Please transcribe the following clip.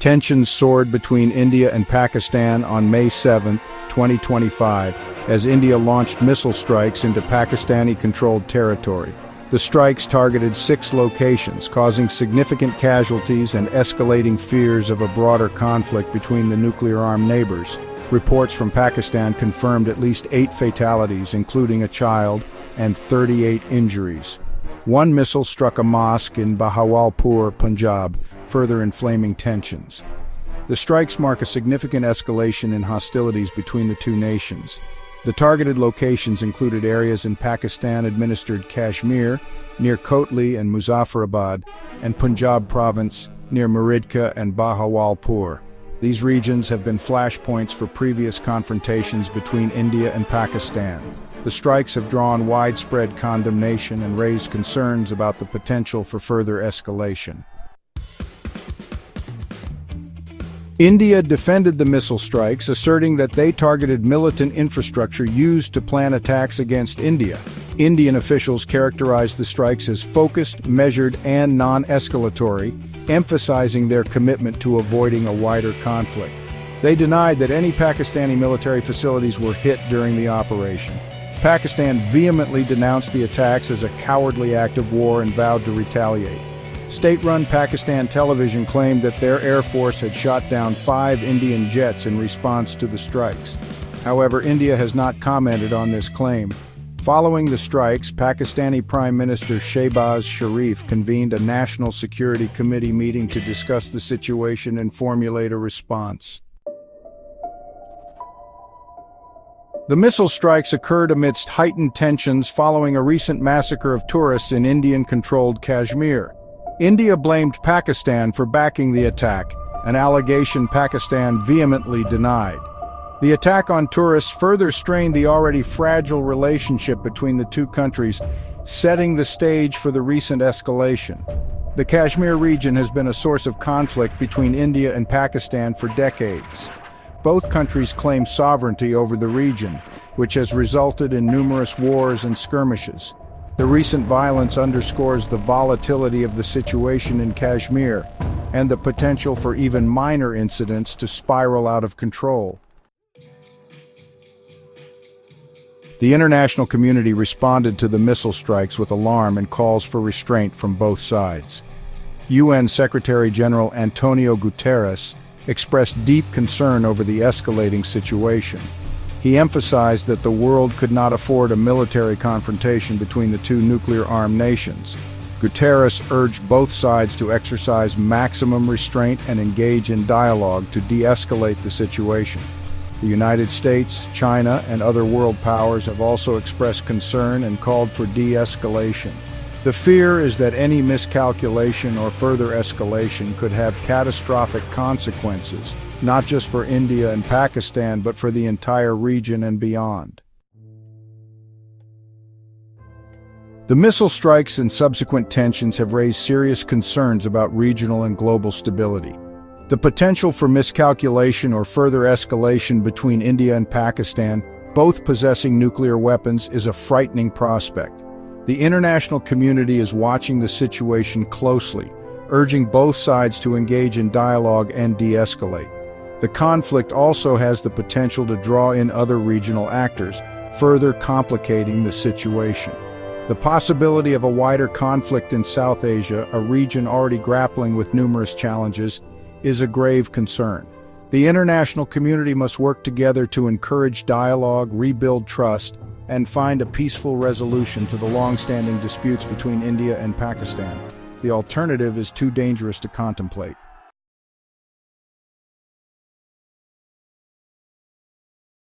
Tensions soared between India and Pakistan on May 7, 2025, as India launched missile strikes into Pakistani-controlled territory. The strikes targeted 6 locations, causing significant casualties and escalating fears of a broader conflict between the nuclear-armed neighbors. Reports from Pakistan confirmed at least 8 fatalities, including a child, and 38 injuries. One missile struck a mosque in Bahawalpur, Punjab, further inflaming tensions. The strikes mark a significant escalation in hostilities between the two nations. The targeted locations included areas in Pakistan-administered Kashmir, near Kotli and Muzaffarabad, and Punjab province, near Muridka and Bahawalpur. These regions have been flashpoints for previous confrontations between India and Pakistan. The strikes have drawn widespread condemnation and raised concerns about the potential for further escalation. India defended the missile strikes, asserting that they targeted militant infrastructure used to plan attacks against India. Indian officials characterized the strikes as focused, measured, and non-escalatory, emphasizing their commitment to avoiding a wider conflict. They denied that any Pakistani military facilities were hit during the operation. Pakistan vehemently denounced the attacks as a cowardly act of war and vowed to retaliate. State-run Pakistan television claimed that their air force had shot down 5 Indian jets in response to the strikes. However, India has not commented on this claim. Following the strikes, Pakistani Prime Minister Shehbaz Sharif convened a National Security Committee meeting to discuss the situation and formulate a response. The missile strikes occurred amidst heightened tensions following a recent massacre of tourists in Indian-controlled Kashmir. India blamed Pakistan for backing the attack, an allegation Pakistan vehemently denied. The attack on tourists further strained the already fragile relationship between the two countries, setting the stage for the recent escalation. The Kashmir region has been a source of conflict between India and Pakistan for decades. Both countries claim sovereignty over the region, which has resulted in numerous wars and skirmishes. The recent violence underscores the volatility of the situation in Kashmir and the potential for even minor incidents to spiral out of control. The international community responded to the missile strikes with alarm and calls for restraint from both sides. UN Secretary-General Antonio Guterres expressed deep concern over the escalating situation. He emphasized that the world could not afford a military confrontation between the two nuclear-armed nations. Guterres urged both sides to exercise maximum restraint and engage in dialogue to de-escalate the situation. The United States, China, and other world powers have also expressed concern and called for de-escalation. The fear is that any miscalculation or further escalation could have catastrophic consequences, not just for India and Pakistan, but for the entire region and beyond. The missile strikes and subsequent tensions have raised serious concerns about regional and global stability. The potential for miscalculation or further escalation between India and Pakistan, both possessing nuclear weapons, is a frightening prospect. The international community is watching the situation closely, urging both sides to engage in dialogue and de-escalate. The conflict also has the potential to draw in other regional actors, further complicating the situation. The possibility of a wider conflict in South Asia, a region already grappling with numerous challenges, is a grave concern. The international community must work together to encourage dialogue, rebuild trust, and find a peaceful resolution to the long-standing disputes between India and Pakistan. The alternative is too dangerous to contemplate.